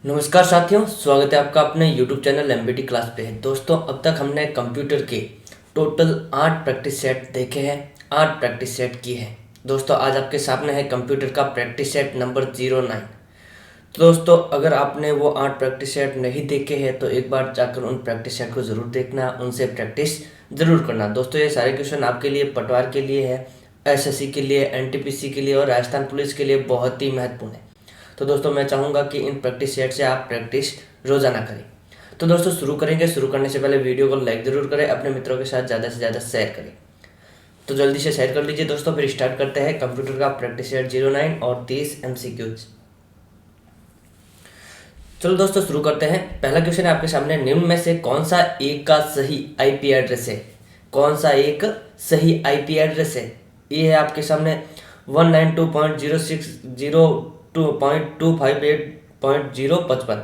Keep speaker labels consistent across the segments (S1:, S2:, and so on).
S1: नमस्कार साथियों, स्वागत है आपका अपने YouTube चैनल एमबीटी क्लास पे। दोस्तों, अब तक हमने कंप्यूटर के टोटल 8 प्रैक्टिस सेट देखे हैं, 8 प्रैक्टिस सेट किए हैं। दोस्तों, आज आपके सामने है कंप्यूटर का प्रैक्टिस सेट नंबर 09। तो दोस्तों, अगर आपने वो 8 प्रैक्टिस सेट नहीं देखे हैं तो एक बार जाकर उन प्रैक्टिस सेट को ज़रूर देखना, उनसे प्रैक्टिस ज़रूर करना। दोस्तों, ये सारे क्वेश्चन आपके लिए पटवार के लिए है, एसएससी के लिए, एनटीपीसी के लिए और राजस्थान पुलिस के लिए बहुत ही महत्वपूर्ण है। तो दोस्तों, मैं चाहूँगा कि इन प्रैक्टिस सेट से आप प्रैक्टिस रोज़ाना करें। तो दोस्तों, शुरू करेंगे। शुरू करने से पहले वीडियो को लाइक ज़रूर करें, अपने मित्रों के साथ ज़्यादा से ज़्यादा शेयर करें। तो जल्दी से शेयर कर लीजिए दोस्तों। फिर स्टार्ट करते हैं कंप्यूटर का प्रैक्टिस सेट 09 और 30 MCQs। चलो दोस्तों, शुरू करते हैं। पहला क्वेश्चन है आपके सामने, निम्न में से कौन सा एक का सही आईपी एड्रेस है? कौन सा एक सही आईपी एड्रेस है? ये है आपके सामने 192.060.258.055।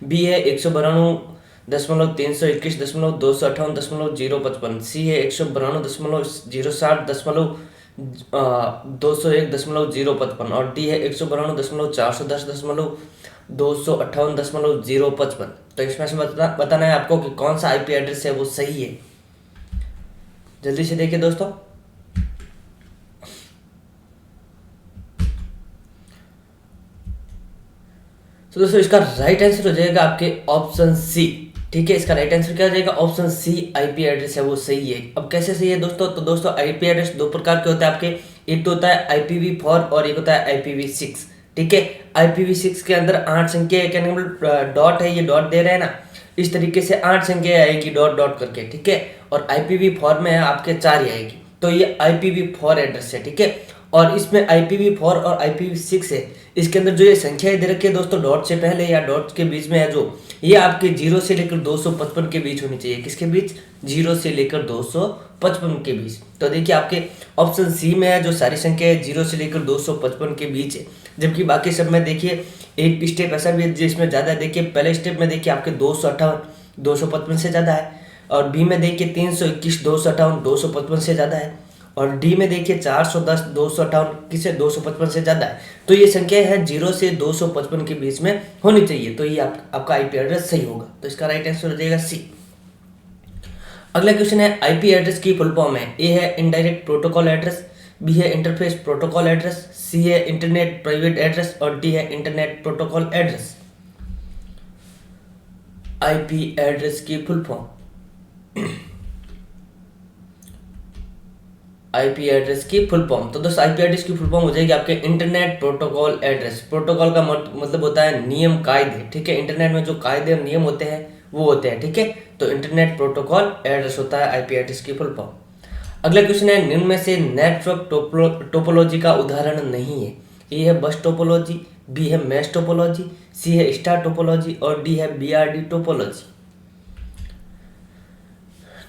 S1: बी है 192.321.258.055। सी है 192.060.201.055 और डी है 192.410.258.055। तो इसमें से बताना है आपको कि कौन सा आईपी एड्रेस है वो सही है। जल्दी से देखिए दोस्तों। तो दोस्तों, इसका राइट आंसर हो जाएगा आपके ऑप्शन सी। ठीक है, इसका राइट आंसर क्या हो जाएगा? ऑप्शन सी आईपी एड्रेस है वो सही है। अब कैसे सही है दोस्तों? तो दोस्तों, आईपी एड्रेस दो प्रकार के होते हैं आपके। एक तो होता है IPv4 और एक होता है IPv6। ठीक है, IPv6 के अंदर 8 संख्या डॉट है, ये डॉट दे रहे हैं ना, इस तरीके से 8 संख्या आएगी डॉट डॉट करके। ठीक है, और IPv4 में आपके 4 ही आएगी। तो ये IPv4 एड्रेस है। ठीक है, और इसमें IPv4 और IPv6 है, इसके अंदर जो ये संख्याएं दे रखी है दोस्तों, डॉट से पहले या डॉट के बीच में है, जो ये आपके 0 से लेकर 255 के बीच होनी चाहिए। किसके बीच? 0 से लेकर 255 के बीच। तो देखिए, आपके ऑप्शन सी में है जो सारी संख्याएं 0 से लेकर 255 के बीच है। जबकि बाकी सब में देखिए एक स्टेप ऐसा भी है जिसमें ज़्यादा है। देखिए, पहले स्टेप में देखिए आपके 258 से ज़्यादा है, और बी में देखिए 321 258 से ज़्यादा है, और डी में देखिए 410 258 किसे 255 से ज़्यादा है। तो ये संख्या है 0 से 255 के बीच में होनी चाहिए। तो ये आपका आईपी एड्रेस सही होगा। तो इसका राइट आंसर हो जाएगा सी। अगला क्वेश्चन है, आईपी एड्रेस की फुल फॉर्म है। ए है इनडायरेक्ट प्रोटोकॉल एड्रेस, बी है इंटरफेस प्रोटोकॉल एड्रेस, सी है इंटरनेट प्राइवेट एड्रेस और डी है internet protocol address. IP address की फुल फॉर्म, आईपी एड्रेस की फुल फॉर्म। तो दोस्तों, आईपी एड्रेस की फुल फॉर्म हो जाएगी आपके इंटरनेट प्रोटोकॉल एड्रेस। प्रोटोकॉल का मतलब होता है नियम कायदे। ठीक है, इंटरनेट में जो कायदे और नियम होते हैं वो होते हैं। ठीक है, तो इंटरनेट प्रोटोकॉल एड्रेस होता है आईपी एड्रेस की फुल फॉर्म। अगला क्वेश्चन है, निम्न में से नेटवर्क टोपोलॉजी का उदाहरण नहीं है। ए है बस टोपोलॉजी, बी है मैश टोपोलॉजी, सी है स्टार टोपोलॉजी और डी है BRD टोपोलॉजी।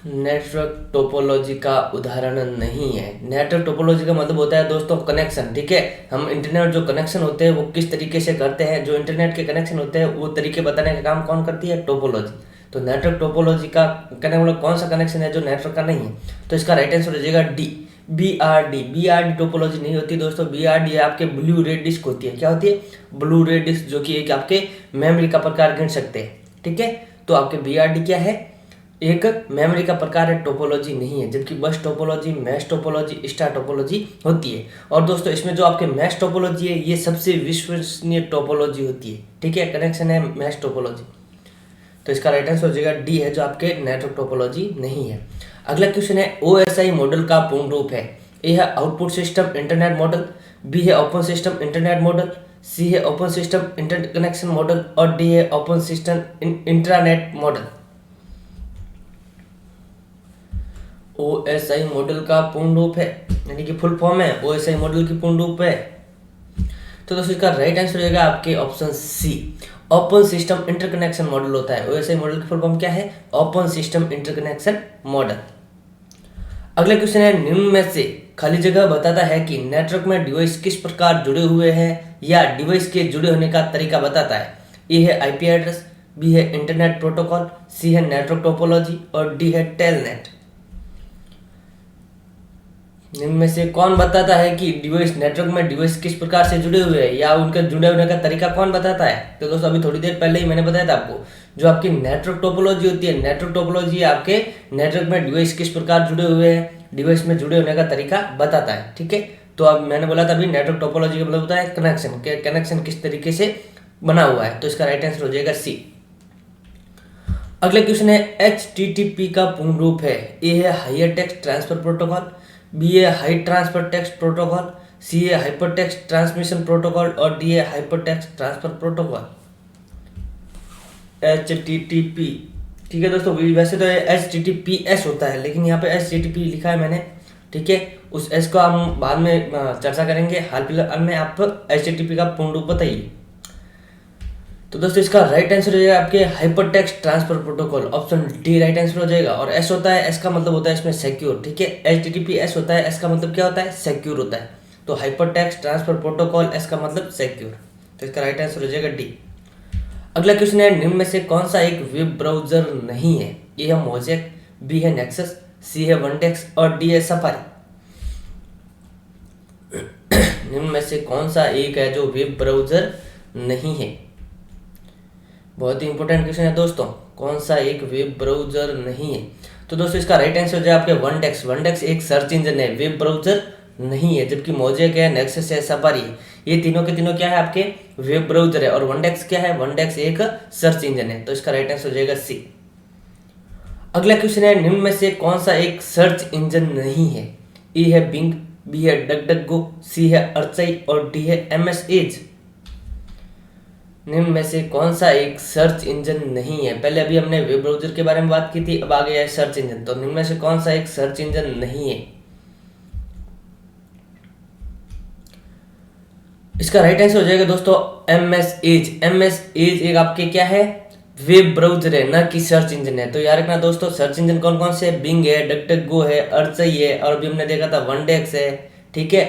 S1: नेटवर्क टोपोलॉजी का उदाहरण नहीं है। नेटवर्क टोपोलॉजी का मतलब होता है दोस्तों कनेक्शन। ठीक है, हम इंटरनेट जो कनेक्शन होते हैं वो किस तरीके से करते हैं, जो इंटरनेट के कनेक्शन होते हैं वो तरीके बताने का काम कौन करती है? टोपोलॉजी। तो नेटवर्क टोपोलॉजी का कहने मतलब कौन सा कनेक्शन है जो नेटवर्क का नहीं है? तो इसका राइट आंसर हो जाएगा डी, BRD टोपोलॉजी नहीं होती दोस्तों। BRD आपके ब्लू रेड डिस्क होती है। क्या होती है? ब्लू रेड डिस्क, जो कि एक आपके मेमोरी का प्रकार गिन सकते हैं। ठीक है, तो आपके BRD क्या है? एक मेमोरी का प्रकार है, टोपोलॉजी नहीं है। जबकि बस topology, mesh topology, star topology होती है। और दोस्तों, इसमें जो आपके मैश टोपोलॉजी है ये सबसे विश्वसनीय टोपोलॉजी होती है। ठीक है, कनेक्शन है मैश टोपोलॉजी। तो इसका राइट आंसर हो जाएगा डी है, जो आपके नेटवर्क टोपोलॉजी नहीं है। अगला क्वेश्चन है, OSI मॉडल का पूर्ण रूप है। ए है output system internet model, B है open system internet model, C है ओपन सिस्टम इंटरकनेक्शन मॉडल और डी है open system intranet model. OSI model का पूर्ण रूप है, यानी कि फुल फॉर्म है, OSI मॉडल की पूर्ण रूप है। तो दोस्तों, इसका राइट आंसर हो जाएगा आपके option C, open system interconnection model होता है। OSI मॉडल की फुल फॉर्म क्या है? Open system interconnection model. अगला क्वेश्चन है, निम्न में से खाली जगह बताता है कि नेटवर्क में डिवाइस किस प्रकार जुड़े हुए हैं या डिवाइस के जुड़े होने का तरीका बताता है। ए है आईपी एड्रेस, बी है इंटरनेट प्रोटोकॉल, सी है नेटवर्क टोपोलॉजी और डी है टेलनेट। इनमें से कौन बताता है कि डिवाइस नेटवर्क में डिवाइस किस प्रकार से जुड़े हुए हैं या उनके जुड़े होने का तरीका कौन बताता है? तो दोस्तों अभी थोड़ी देर पहले ही मैंने बताया था आपको, जो आपकी नेटवर्क टोपोलॉजी होती है, नेटवर्क टोपोलॉजी आपके नेटवर्क में डिवाइस किस प्रकार जुड़े हुए हैं, डिवाइस में जुड़े होने का तरीका बताता है। ठीक है, तो अब मैंने बोला था अभी नेटवर्क टोपोलॉजी का मतलब होता है कनेक्शन, के कनेक्शन किस तरीके से बना हुआ है। तो इसका राइट आंसर हो जाएगा सी। अगला क्वेश्चन है HTTP का पूर्ण रूप है। ए है higher text transfer protocol, B है high transfer text protocol, C है हाइपर टेक्स्ट ट्रांसमिशन प्रोटोकॉल और डी है hyper text transfer protocol. HTTP, ठीक है दोस्तों, वैसे तो HTTPS होता है, लेकिन यहाँ पे HTTP लिखा है मैंने। ठीक है, उस S को हम बाद में चर्चा करेंगे। हाल फिलहाल में आप HTTP का पूर्ण रूप बताइए। तो दोस्तों इसका राइट आंसर हो जाएगा आपके hyper text transfer protocol, option D right answer हो जाएगा। और एस होता है, एस का मतलब होता है इसमें सिक्योर। ठीक है, HTTPS होता है, एस का मतलब क्या होता है? सिक्योर होता है। तो hyper text transfer protocol, S का मतलब सिक्योर। तो इसका राइट आंसर हो जाएगा डी। अगला क्वेश्चन है निम्न में से कौन सा एक वेब ब्राउजर नहीं है? ए है मोज़ेक, बी है नेक्सस, सी है वनटेक्स और डी है सफारी। निम्न में से कौन सा एक है जो वेब ब्राउजर नहीं है? बहुत ही इंपॉर्टेंट क्वेश्चन है दोस्तों, कौन सा एक वेब ब्राउजर नहीं है? तो दोस्तों इसका राइट आंसर हो जाए आपके वनटेक्स। वनटेक्स एक सर्च इंजन है, वेब ब्राउजर नहीं है। जबकि मोज़ेक है, नेक्सस है, सफारी है, ये तीनों के तीनों क्या है? आपके वेब ब्राउजर है। और वनटेक्स क्या है? वनटेक्स एक सर्च इंजन है। तो इसका राइट आंसर हो जाएगा सी। अगला क्वेश्चन है निम्न में से कौन सा एक सर्च इंजन नहीं है? ए है बिंग, बी है डकडकगो, सी है अर्चई और डी है MS एज। निम्न में से कौन सा एक सर्च इंजन नहीं है? पहले अभी हमने वेब ब्राउजर के बारे में बात की थी, अब आ गया है सर्च इंजन। तो निम्न में से कौन सा एक सर्च इंजन नहीं है? इसका राइट आंसर हो जाएगा दोस्तों MS एज। MS एज एक आपके क्या है? वेब ब्राउजर है, ना कि सर्च इंजन है। तो याद रखना दोस्तों, सर्च इंजन कौन कौन से? बिंग है, डकडकगो है, अर्चई है और अभी हमने देखा था वनडेक्स है। ठीक है,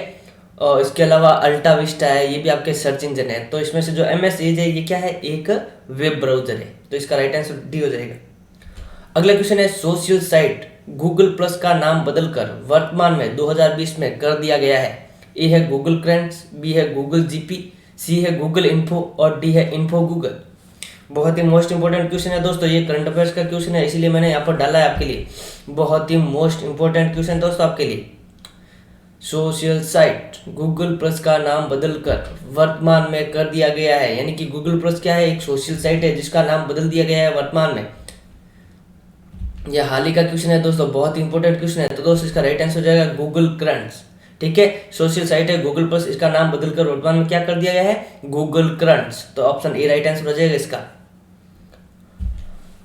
S1: और इसके अलावा अल्टा विस्टा है, ये भी आपके सर्च इंजन है। तो इसमें से जो MS एज है ये क्या है? एक वेब ब्राउजर है। तो इसका राइट आंसर डी हो जाएगा। अगला क्वेश्चन है सोशल साइट गूगल प्लस का नाम बदलकर वर्तमान में 2020 में कर दिया गया है। ए है गूगल क्रेंड्स, बी है गूगल GP, सी है गूगल इन्फो और डी है इन्फो गूगल। बहुत ही मोस्ट इंपोर्टेंट क्वेश्चन है दोस्तों, ये करंट अफेयर्स का क्वेश्चन है, इसीलिए मैंने यहाँ पर डाला है आपके लिए। बहुत ही मोस्ट इंपोर्टेंट क्वेश्चन दोस्तों आपके लिए। सोशल साइट गूगल प्लस का नाम बदलकर वर्तमान में कर दिया गया है, यानी कि गूगल प्लस क्या है? एक सोशल साइट है जिसका नाम बदल दिया गया है वर्तमान में। यह हाल ही का क्वेश्चन है दोस्तों, बहुत ही इंपॉर्टेंट क्वेश्चन है। तो दोस्तों इसका राइट आंसर हो जाएगा गूगल क्रंच। ठीक है, सोशल साइट है गूगल प्लस, इसका नाम बदलकर वर्तमान में क्या कर दिया गया है? Google crunch. तो ऑप्शन ए राइट आंसर हो जाएगा इसका।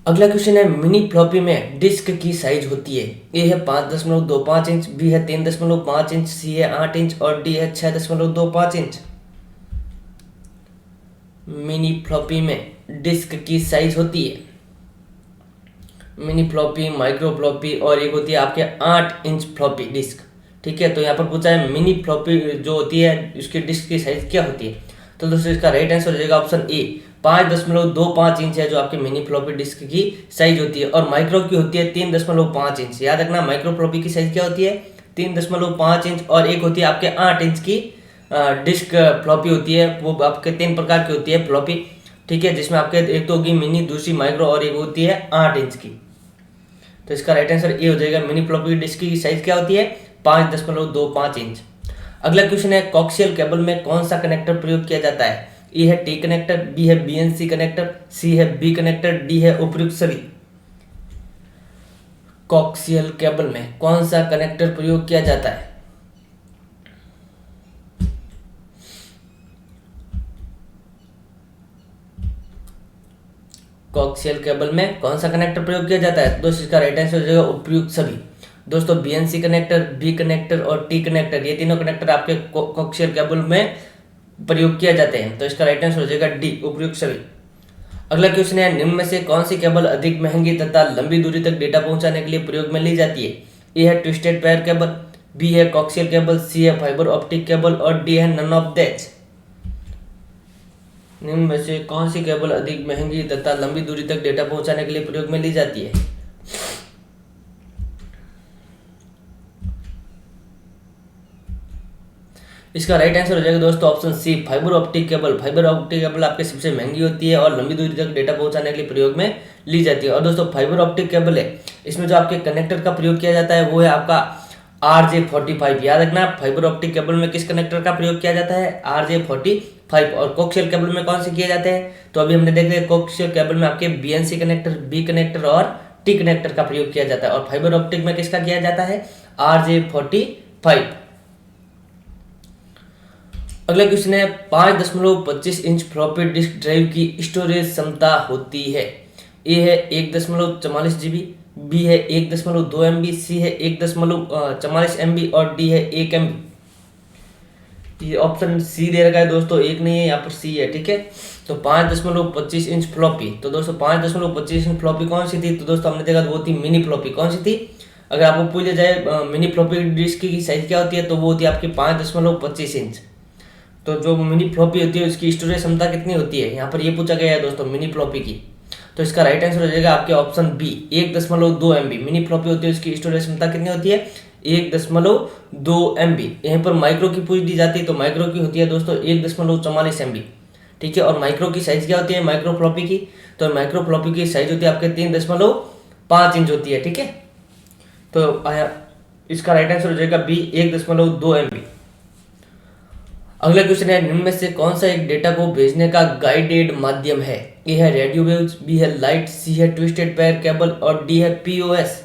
S1: अगला क्वेश्चन है मिनी फ्लॉपी में डिस्क की साइज होती है। ए है 5.25 इंच, बी है 3.5 इंच, सी है 8 इंच और डी है 6.25 इंच। मिनी फ्लॉपी में डिस्क की साइज होती है मिनी फ्लॉपी, माइक्रो फ्लॉपी और एक होती है आपके 8 इंच फ्लॉपी डिस्क। ठीक है, तो यहाँ पर पूछा है मिनी फ्लॉपी जो होती है उसकी डिस्क की साइज क्या होती है? तो दोस्तों इसका राइट आंसर हो जाएगा ऑप्शन ए, 5.25 इंच है जो आपके मिनी फ्लॉपी डिस्क की साइज होती है। और माइक्रो की होती है 3.5 इंच। याद रखना माइक्रो फ्लॉपी की साइज क्या होती है? 3.5 इंच। और एक होती है आपके 8 इंच की डिस्क फ्लॉपी होती है। वो आपके 3 प्रकार की होती है फ्लॉपी। ठीक है, जिसमें आपके एक तो होगी मिनी, दूसरी माइक्रो और एक होती है 8 इंच की। तो इसका राइट आंसर ए हो जाएगा। मिनी फ्लॉपी डिस्क की साइज क्या होती है? 5.25 इंच। अगला क्वेश्चन है कॉक्सियल केबल में कौन सा कनेक्टर प्रयोग किया जाता है? ए है T कनेक्टर, बी है BNC कनेक्टर, सी है B कनेक्टर, डी है उपयुक्त सभी। कॉक्सियल केबल में कौन सा कनेक्टर प्रयोग किया जाता है? कॉक्सियल केबल में कौन सा कनेक्टर प्रयोग किया जाता है? दोस्तों इसका राइट आंसर हो जाएगा उपयुक्त सभी। दोस्तों BNC कनेक्टर, B कनेक्टर और T कनेक्टर, ये तीनों कनेक्टर आपके कॉक्सियल केबल में प्रयोग किया जाते हैं। तो इसका राइट आंसर हो जाएगा डी, उपयुक्त सभी। अगला क्वेश्चन है निम्न में से कौन सी केबल अधिक महंगी तथा लंबी दूरी तक डेटा पहुंचाने के लिए प्रयोग में ली जाती है? ए है ट्विस्टेड पेयर केबल, बी है कॉक्सियल केबल, सी है फाइबर ऑप्टिक केबल और डी है नन ऑफ दैट। निम्न में से कौन सी केबल अधिक महंगी तथा लंबी दूरी तक डेटा पहुंचाने के लिए प्रयोग में ली जाती है? इसका राइट आंसर हो जाएगा दोस्तों option C fibre optic cable. Fibre optic cable आपके सबसे महंगी होती है और लंबी दूरी तक डेटा पहुंचाने के लिए प्रयोग में ली जाती है। और दोस्तों फाइबर ऑप्टिक केबल है, इसमें जो आपके कनेक्टर का प्रयोग किया जाता है वो है आपका RJ45। याद रखना, फाइबर ऑप्टिक केबल में किस कनेक्टर का प्रयोग किया जाता है? RJ45। और कोक्सियल केबल में कौन से किए जाते हैं? तो अभी हमने देख लिया, कोक्सियल केबल में आपके BNC कनेक्टर, B कनेक्टर और T कनेक्टर का प्रयोग किया जाता है। और फाइबर ऑप्टिक में किसका किया जाता है? RJ45। अगला क्वेश्चन है 5.25 इंच फ्लॉपी डिस्क ड्राइव की स्टोरेज क्षमता होती है। ए है 1.44 GB, बी है 1.2 MB, सी है 1.44 MB और डी है 1 MB। ये ऑप्शन सी दे रखा है दोस्तों, एक नहीं है, यहाँ पर सी है, ठीक है। तो 5.25 इंच फ्लॉपी, तो दोस्तों 5.25 इंच फ्लॉपी कौन सी थी? तो दोस्तों हमने देखा वो थी मिनी फ्लॉपी। कौन सी थी? अगर आपको पूछा जाए मिनी फ्लॉपी डिस्क की साइज क्या होती है, तो वो होती है आपकी 5.25 इंच। तो जो मिनी फ्लॉपी होती है उसकी स्टोरेज क्षमता कितनी होती है, यहाँ पर ये पूछा गया है दोस्तों मिनी फ्लॉपी की। तो इसका राइट आंसर हो जाएगा आपके option B 1.2 MB। Mini floppy होती है उसकी स्टोरेज क्षमता कितनी होती है? 1.2 MB। यहाँ पर माइक्रो की पूछ दी जाती है, तो माइक्रो की होती है दोस्तों 1.44 MB, ठीक है। और माइक्रो की साइज क्या होती है माइक्रो फ्लॉपी की? तो माइक्रो फ्लॉपी की साइज होती है आपके 3.5 इंच होती है, ठीक है। तो इसका राइट आंसर हो जाएगा बी 1.2 MB। अगला क्वेश्चन है निम्न में से कौन सा एक डेटा को भेजने का गाइडेड माध्यम है? ए है रेडियो वेव्स, बी है लाइट, सी है ट्विस्टेड पेयर केबल और डी है POS।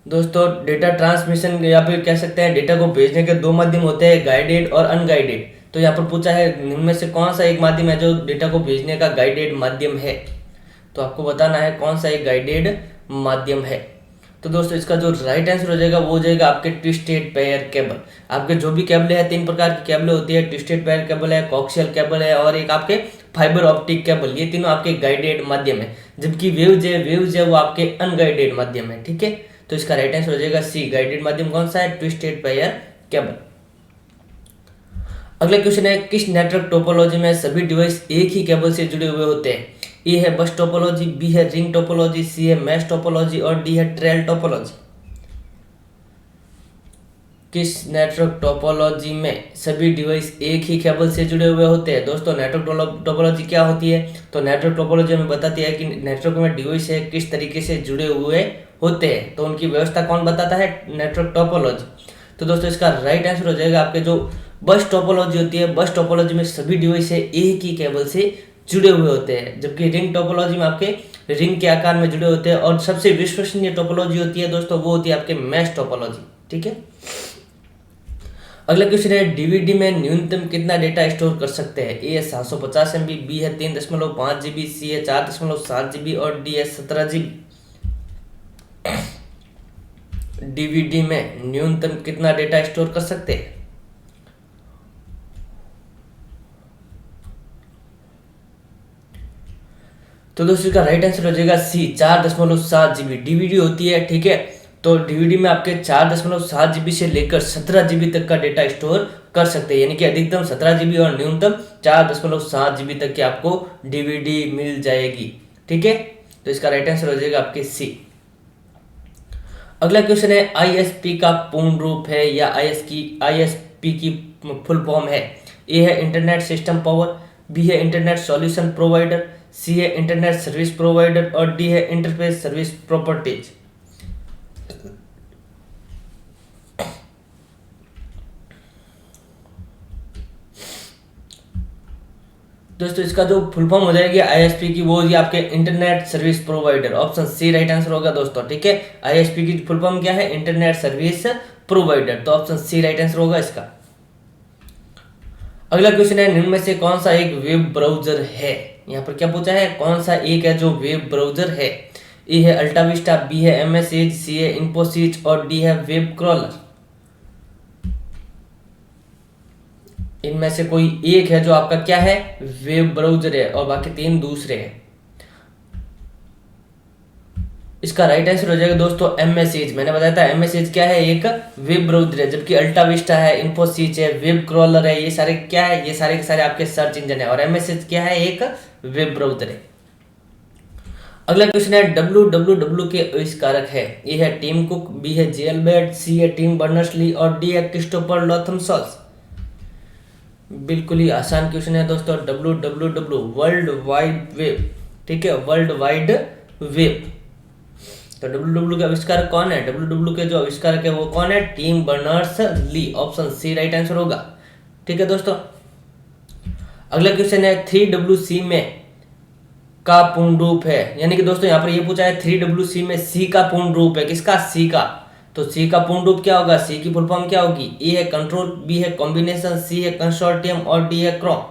S1: दोस्तों डेटा ट्रांसमिशन या फिर कह सकते हैं डेटा को भेजने के दो माध्यम होते हैं, गाइडेड और अनगाइडेड। तो यहाँ पर पूछा है निम्न में से कौन सा एक माध्यम है जो डेटा को भेजने का गाइडेड माध्यम है? तो आपको बताना है कौन सा एक गाइडेड माध्यम है। तो दोस्तों इसका जो राइट आंसर हो जाएगा वो हो जाएगा आपके ट्विस्टेड पेयर केबल। आपके जो भी केबल है, 3 प्रकार की केबल होती है, ट्विस्टेड पेयर केबल है, कोक्सियल केबल है और एक आपके फाइबर ऑप्टिक केबल। ये तीनों आपके गाइडेड माध्यम है, जबकि वेव्स है वो आपके अनगाइडेड माध्यम है, ठीक है। तो इसका राइट आंसर हो जाएगा सी, गाइडेड माध्यम कौन सा है? Twisted pair cable. अगला क्वेश्चन है किस नेटवर्क टोपोलॉजी में सभी डिवाइस एक ही केबल से जुड़े हुए होते हैं? ए है बस टोपोलॉजी, बी है रिंग टोपोलॉजी, सी है मैश टोपोलॉजी और डी है ट्रेल टोपोलॉजी। किस नेटवर्क टोपोलॉजी में सभी डिवाइस एक ही केबल से जुड़े हुए होते हैं? दोस्तों नेटवर्क टोपोलॉजी क्या होती है? तो नेटवर्क टोपोलॉजी हमें बताती है कि नेटवर्क में डिवाइस है किस तरीके से जुड़े हुए होते हैं, तो उनकी व्यवस्था कौन बताता है? Network topology. तो दोस्तों इसका राइट आंसर हो जाएगा आपके जो बस टोपोलॉजी होती है, बस टोपोलॉजी में सभी डिवाइस है एक ही केबल से जुड़े हुए होते हैं, जबकि रिंग टोपोलॉजी में आपके रिंग के आकार में जुड़े होते हैं। और सबसे विश्वसनीय टोपोलॉजी होती है दोस्तों वो होती है आपके मैश टोपोलॉजी, ठीक है। अगला क्वेश्चन है डीवीडी में न्यूनतम कितना डेटा स्टोर कर सकते हैं? ए है 750 MB, बी है 3.5 GB, सी है 4.7 GB और डी है 17 GB। डीवीडी में न्यूनतम कितना डेटा स्टोर कर सकते हैं? तो दोस्तों इसका राइट आंसर हो जाएगा सी 4.7 GB डीवीडी होती है, ठीक है। तो डीवीडी में आपके 4.7 GB से लेकर 17 GB तक का डेटा स्टोर कर सकते हैं, यानी कि अधिकतम 17 GB और न्यूनतम 4.7 GB तक की आपको डीवीडी मिल जाएगी, ठीक है। तो इसका राइट आंसर हो जाएगा आपके सी। अगला क्वेश्चन है ISP का पूर्ण रूप है या ISP की फुल फॉर्म है? ए है इंटरनेट सिस्टम पावर, बी है इंटरनेट सॉल्यूशन प्रोवाइडर, सी है इंटरनेट सर्विस प्रोवाइडर और डी है इंटरफेस सर्विस प्रॉपर्टीज। दोस्तों इसका जो फुल फॉर्म हो जाएगी ISP की वो होगी आपके internet service provider. Option C right answer होगा दोस्तों, ठीक है। ISP की फुल फॉर्म क्या है? Internet service provider. तो ऑप्शन सी राइट आंसर होगा इसका। अगला क्वेश्चन है निम्न में से कौन सा एक वेब ब्राउजर है? यहाँ पर क्या पूछा है? कौन सा एक है जो वेब ब्राउजर है? ए है अल्टाविस्टा, बी है MS Edge, सी है इन्फोसिस और डी है वेब क्रॉलर। इनमें से कोई एक है जो आपका क्या है? वेब ब्राउजर है और बाकी 3 दूसरे हैं। इसका राइट आंसर हो जाएगा दोस्तों MS Edge। मैंने बताया था MS Edge क्या है? एक वेब ब्राउजर है, जबकि अल्टाविस्टा है, इन्फोसिस है, वेब क्रॉलर है, ये सारे क्या है? ये सारे के सारे आपके सर्च इंजन है। और MS Edge क्या है? एक वेब ब्राउजर है। अगला क्वेश्चन है WWW के आविष्कारक है। ए है टिम कुक, बी है जे एल्बर्ट, सी है टिम बर्नर्स ली और डी है क्रिस्टोफर लोथम सोल्स। बिल्कुल ही आसान क्वेश्चन है दोस्तों। WWW वर्ल्ड वाइड वेब, ठीक है, वर्ल्ड वाइड वेब। तो WWW का आविष्कारक कौन है? WWW के जो आविष्कारक है वो कौन है? Tim Berners Lee. Option C right answer होगा। ठीक है दोस्तों, अगला क्वेश्चन है 3WC में का पूर्ण रूप है। यानी कि दोस्तों यहाँ पर ये पूछा है 3WC में सी का पूर्ण रूप है। किसका? सी का। तो सी का पूर्ण रूप क्या होगा? सी की फुल फॉर्म क्या होगी? ए है कंट्रोल, बी है कॉम्बिनेशन, सी है कंसोर्टियम और डी है क्रोम।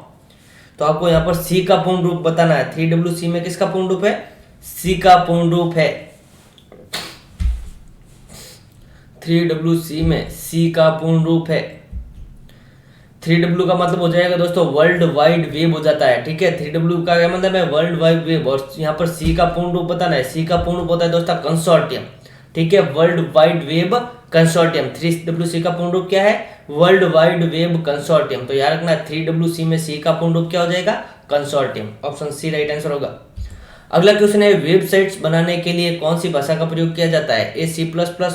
S1: तो आपको यहाँ पर सी का पूर्ण रूप बताना है। 3WC में किसका पूर्ण रूप है? सी का पूर्ण रूप है। 3WC में सी का पूर्ण रूप है। 3W का मतलब हो जाएगा दोस्तों वर्ल्ड वाइड वेब हो जाता है। ठीक है, 3W का क्या मतलब है? World wide web. और यहाँ पर सी का पूर्ण रूप बताना है। सी का पूर्ण रूप होता है दोस्तों कंसोर्टियम। ठीक है, world wide web consortium. 3WC का पूर्ण रूप क्या है? World wide web consortium. तो याद रखना 3WC में सी का पूर्ण रूप क्या हो जाएगा? Consortium. Option C right answer होगा। अगला क्वेश्चन है वेबसाइट्स बनाने के लिए कौन सी भाषा का प्रयोग किया जाता है? ए C++,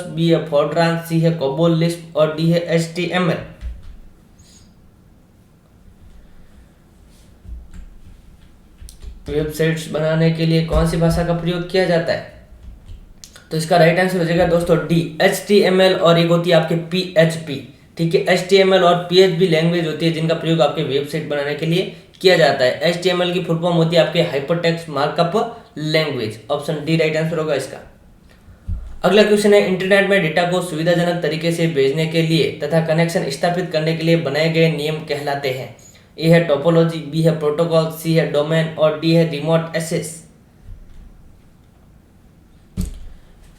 S1: बी है फोर्ट्रान, सी है कोबोल, लिस्प और डी है HTML। वेबसाइट्स बनाने के लिए कौन सी भाषा का प्रयोग किया जाता है? तो इसका राइट आंसर हो जाएगा दोस्तों डी HTML और एक होती है आपके PHP। ठीक है, HTML और PHP लैंग्वेज होती है जिनका प्रयोग आपके वेबसाइट बनाने के लिए किया जाता है। HTML की फुल फॉर्म होती है आपके hypertext markup language. Option D right answer होगा इसका। अगला क्वेश्चन है इंटरनेट में डेटा को सुविधाजनक तरीके से भेजने के लिए तथा कनेक्शन स्थापित करने के लिए बनाए गए नियम कहलाते हैं। ए है टोपोलॉजी, बी है प्रोटोकॉल, सी है डोमेन और डी है रिमोट एक्सेस।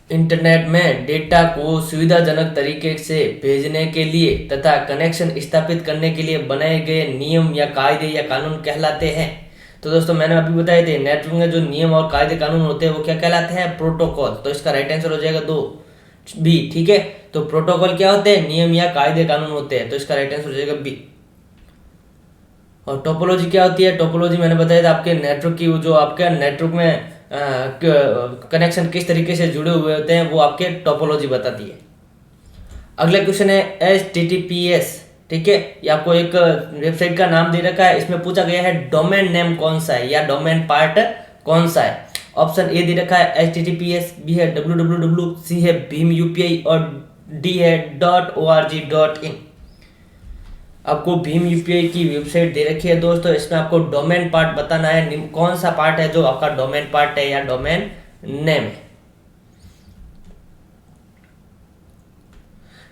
S1: इंटरनेट में डेटा को सुविधाजनक तरीके से भेजने के लिए तथा कनेक्शन स्थापित करने के लिए बनाए गए नियम या कायदे या कानून कहलाते हैं। तो दोस्तों मैंने अभी बताए थे नेटवर्क में जो नियम और कायदे कानून होते हैं वो क्या कहलाते हैं? प्रोटोकॉल। तो इसका राइट आंसर हो जाएगा 2B। ठीक है, तो प्रोटोकॉल क्या होते हैं? नियम या कायदे कानून होते हैं। तो इसका राइट आंसर हो जाएगा बी। और टोपोलॉजी क्या होती है? टोपोलॉजी मैंने बताया था आपके नेटवर्क की, जो आपके नेटवर्क में कनेक्शन किस तरीके से जुड़े हुए होते हैं वो आपके टोपोलॉजी बताती है। अगला क्वेश्चन है HTTPS। ठीक है, ये आपको एक वेबसाइट का नाम दे रखा है, इसमें पूछा गया है डोमेन नेम कौन सा है या डोमेन पार्ट कौन सा है। ऑप्शन ए दे रखा है HTTPS, बी है www, सी है भीम UPI और डी है .org.in। आपको भीम UPI की वेबसाइट दे रखी है दोस्तों, इसमें आपको डोमेन पार्ट बताना है। कौन सा पार्ट है जो आपका डोमेन पार्ट है या डोमेन नेम है।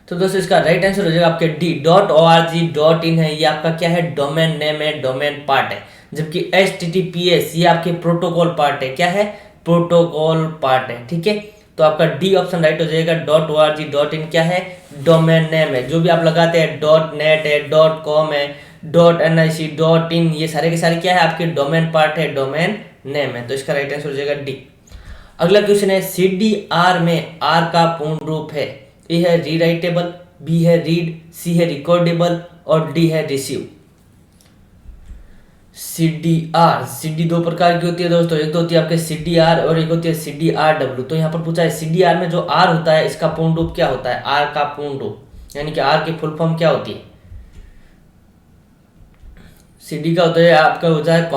S1: तो दोस्तों इसका राइट आंसर हो जाएगा आपके डी .org.in है। ये आपका क्या है? डोमेन नेम है, डोमेन पार्ट है। जबकि HTTPS ये आपके प्रोटोकॉल पार्ट है। क्या है? प्रोटोकॉल पार्ट है। ठीक है, तो आपका डी ऑप्शन राइट हो जाएगा। .org.in क्या है? डोमेन नेम है। जो भी आप लगाते हैं .net है, .com है, .nic, .in, ये सारे के सारे क्या है? आपके डोमेन पार्ट है, डोमेन नेम है। तो इसका राइट आंसर हो जाएगा डी। अगला क्वेश्चन है CDR में आर का पूर्ण रूप है। ए है रीराइटेबल, बी है रीड, सी है रिकॉर्डेबल और डी है रिसीव। सीडी दो प्रकार की होती है दोस्तों, एक तो होती है आपके CDR और एक होती है CDRW। तो यहाँ पर पूछा है CDR में जो आर होता है इसका पूर्ण रूप क्या होता है? आर का पूर्ण रूप यानी कि आर की फुल फॉर्म क्या होती है? सीडी का होता है आपका होता है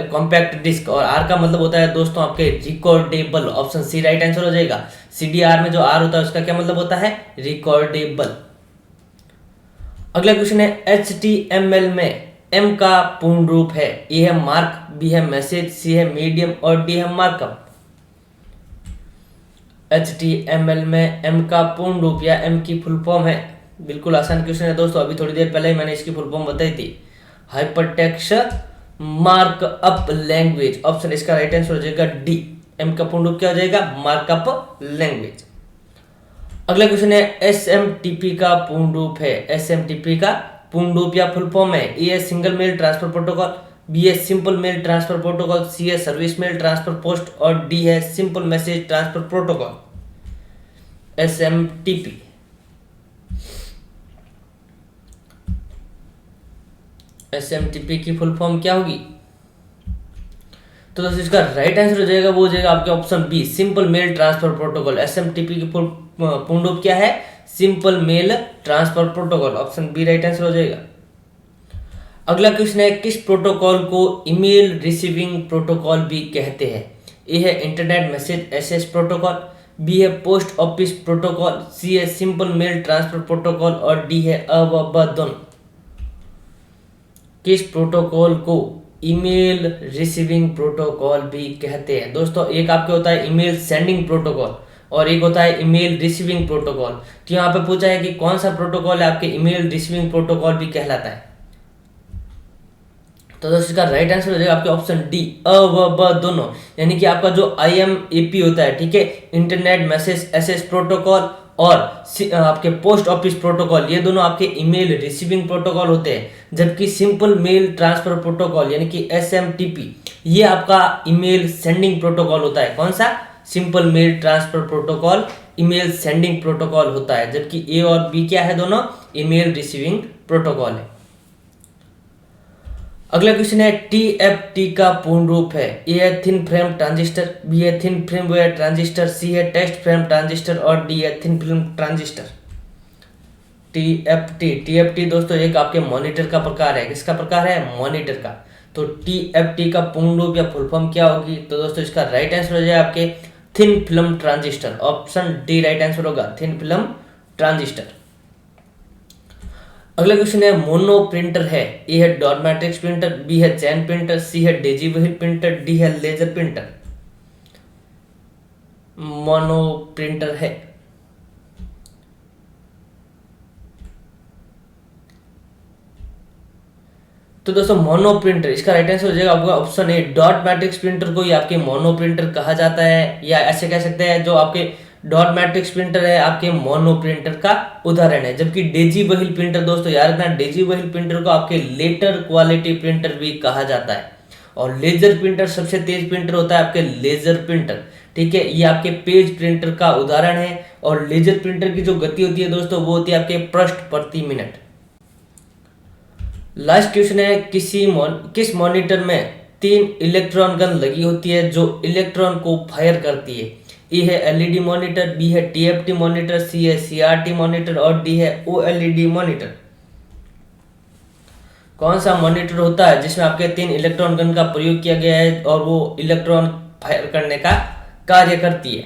S1: कॉम्पैक्ट डिस्क और आर का मतलब होता है दोस्तों आपके recordable. Option C right answer हो जाएगा। CDR में जो आर होता है उसका क्या मतलब होता है? रिकॉर्डेबल। अगला क्वेश्चन है HTML में एम का पूर्ण रूप है। ए है मार्क, बी है मैसेज, सी है मीडियम और डी है मार्कअप। HTML में एम का पूर्ण रूप या एम की फुल फॉर्म है। बिल्कुल आसान क्वेश्चन है दोस्तों, अभी थोड़ी देर पहले ही मैंने इसकी फुल फॉर्म बताई थी, हाइपरटेक्स्ट मार्कअप लैंग्वेज। ऑप्शन इसका राइट आंसर हो जाएगा डी। एम का पूर्ण रूप क्या हो जाएगा? Markup language. अगला क्वेश्चन है SMTP का पूर्ण रूप है। SMTP का पूर्ण रूप या फुल फॉर्म है। ए है single mail transfer protocol, B है simple mail transfer protocol, C है सर्विस मेल ट्रांसफर पोस्ट और डी है simple message transfer protocol. SMTP। SMTP की फुल फॉर्म क्या होगी? तो दोस्तों इसका राइट आंसर हो जाएगा वो हो जाएगा आपके option B, simple mail transfer protocol. SMTP की पूर्ण रूप क्या है? Simple mail transfer protocol. Option B right answer हो जाएगा। अगला क्वेश्चन है, किस प्रोटोकॉल को ईमेल रिसीविंग प्रोटोकॉल भी कहते हैं? ए है internet message access protocol, B है पोस्ट ऑफिस प्रोटोकॉल, सी है सिंपल मेल ट्रांसफर प्रोटोकॉल और डी है अ व ब दोनों। किस प्रोटोकॉल को ईमेल रिसीविंग प्रोटोकॉल भी कहते हैं? दोस्तों एक आपके होता है ईमेल सेंडिंग प्रोटोकॉल और एक होता है ईमेल रिसीविंग प्रोटोकॉल। तो यहाँ पे पूछा है कि कौन सा प्रोटोकॉल है आपके ईमेल रिसीविंग प्रोटोकॉल भी कहलाता है? तो दोस्तों इसका राइट आंसर हो जाएगा आपके ऑप्शन डी, अ व ब दोनों। यानी कि आपका जो IMAP होता है, ठीक है, इंटरनेट मैसेज एक्सेस प्रोटोकॉल और आपके पोस्ट ऑफिस प्रोटोकॉल, ये दोनों आपके ईमेल रिसीविंग प्रोटोकॉल होते हैं। जबकि सिंपल मेल ट्रांसफर प्रोटोकॉल यानी कि SMTP ये आपका ईमेल सेंडिंग प्रोटोकॉल होता है। कौन सा? Simple mail transfer protocol email sending protocol होता है। जबकि ए और बी क्या है? दोनों ईमेल रिसीविंग प्रोटोकॉल है। अगला क्वेश्चन है, TFT का पूर्ण रूप है? ए है थिन फ्रेम ट्रांजिस्टर, बी है थिन फिल्मवेयर ट्रांजिस्टर, सी है टेस्ट फ्रेम ट्रांजिस्टर और डी है थिन फिल्म ट्रांजिस्टर। TFT दोस्तों एक आपके मॉनिटर का प्रकार है। किसका प्रकार है? मॉनिटर का। तो TFT का पूर्ण रूप या फुल फॉर्म क्या होगी? तो दोस्तों इसका राइट आंसर हो जाएगा आपके thin film transistor. Option D right answer होगा, थिन फिल्म ट्रांजिस्टर। अगला क्वेश्चन है, मोनो प्रिंटर है? ए है डॉट मैट्रिक्स प्रिंटर, बी है चैन प्रिंटर, सी है डेजी व्हील प्रिंटर, डी है लेजर प्रिंटर। मोनो प्रिंटर है। तो दोस्तों मोनो प्रिंटर इसका राइट आंसर हो जाएगा आपका option A, dot matrix printer को ही आपके मोनो प्रिंटर कहा जाता है, या ऐसे कह सकते हैं जो आपके डॉट मैट्रिक्स प्रिंटर है आपके मोनो प्रिंटर का उदाहरण है। जबकि डेजी व्हील प्रिंटर दोस्तों याद रखना, डेजी व्हील प्रिंटर को आपके लेटर क्वालिटी प्रिंटर भी कहा जाता है। और लेजर प्रिंटर सबसे तेज प्रिंटर होता है आपके लेजर प्रिंटर, ठीक है, ये आपके पेज प्रिंटर का उदाहरण है। और लेजर प्रिंटर की जो गति होती है दोस्तों वो होती है आपके पृष्ठ प्रति मिनट। लास्ट क्वेश्चन है, किस मॉनिटर में 3 इलेक्ट्रॉन गन लगी होती है जो इलेक्ट्रॉन को फायर करती है? ए है LED मॉनिटर, बी है TFT मॉनिटर, सी है CRT मॉनिटर और डी है OLED मॉनिटर। कौन सा मॉनिटर होता है जिसमें आपके 3 इलेक्ट्रॉन गन का प्रयोग किया गया है और वो इलेक्ट्रॉन फायर करने का कार्य करती है?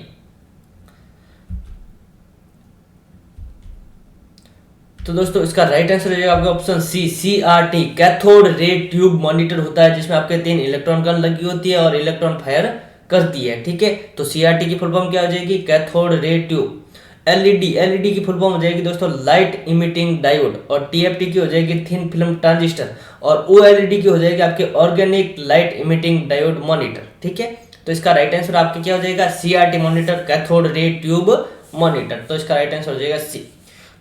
S1: तो दोस्तों इसका राइट आंसर हो जाएगा आपका option C, CRT cathode ray tube monitor होता है जिसमें आपके 3 इलेक्ट्रॉन गन लगी होती है और इलेक्ट्रॉन फायर करती है, ठीक है। तो CRT की फुल फॉर्म क्या हो जाएगी? Cathode ray tube. LED की फुल फॉर्म हो जाएगी दोस्तों लाइट इमिटिंग डायोड और TFT की हो जाएगी थिन फिल्म ट्रांजिस्टर और OLED की हो जाएगी आपके organic light emitting diode monitor, ठीक है। तो इसका राइट आंसर आपके क्या हो जाएगा? CRT monitor cathode ray tube monitor. तो इसका राइट आंसर हो जाएगा सी।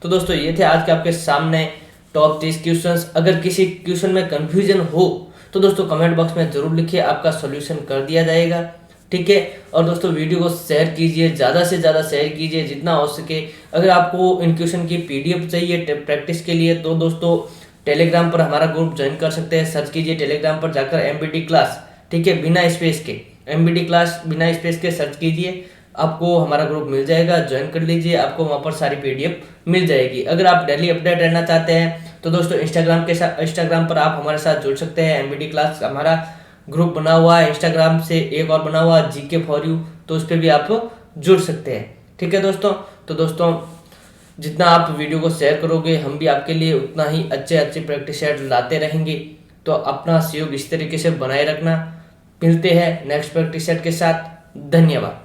S1: तो दोस्तों ये थे आज के आपके सामने टॉप 30 क्वेश्चंस। अगर किसी क्वेश्चन में कंफ्यूजन हो तो दोस्तों कमेंट बॉक्स में जरूर लिखिए, आपका सॉल्यूशन कर दिया जाएगा, ठीक है। और दोस्तों वीडियो को शेयर कीजिए, ज़्यादा से ज़्यादा शेयर कीजिए जितना हो सके। अगर आपको इन क्वेश्चन की PDF चाहिए प्रैक्टिस के लिए तो दोस्तों टेलीग्राम पर हमारा ग्रुप ज्वाइन कर सकते हैं। सर्च कीजिए टेलीग्राम पर जाकर MBT क्लास, ठीक है, बिना स्पेस के MBT क्लास बिना स्पेस के सर्च कीजिए, आपको हमारा ग्रुप मिल जाएगा, ज्वाइन कर लीजिए, आपको वहाँ पर सारी PDF मिल जाएगी। अगर आप डेली अपडेट रहना चाहते हैं तो दोस्तों इंस्टाग्राम पर आप हमारे साथ जुड़ सकते हैं। MBT क्लास हमारा ग्रुप बना हुआ है, इंस्टाग्राम से एक और बना हुआ है GK फॉर यू, तो उस पर भी आप जुड़ सकते हैं, ठीक है दोस्तों। तो दोस्तों जितना आप वीडियो को शेयर करोगे हम भी आपके लिए उतना ही अच्छे प्रैक्टिस सेट लाते रहेंगे। तो अपना सहयोग इस तरीके से बनाए रखना। मिलते हैं नेक्स्ट प्रैक्टिस सेट के साथ। धन्यवाद।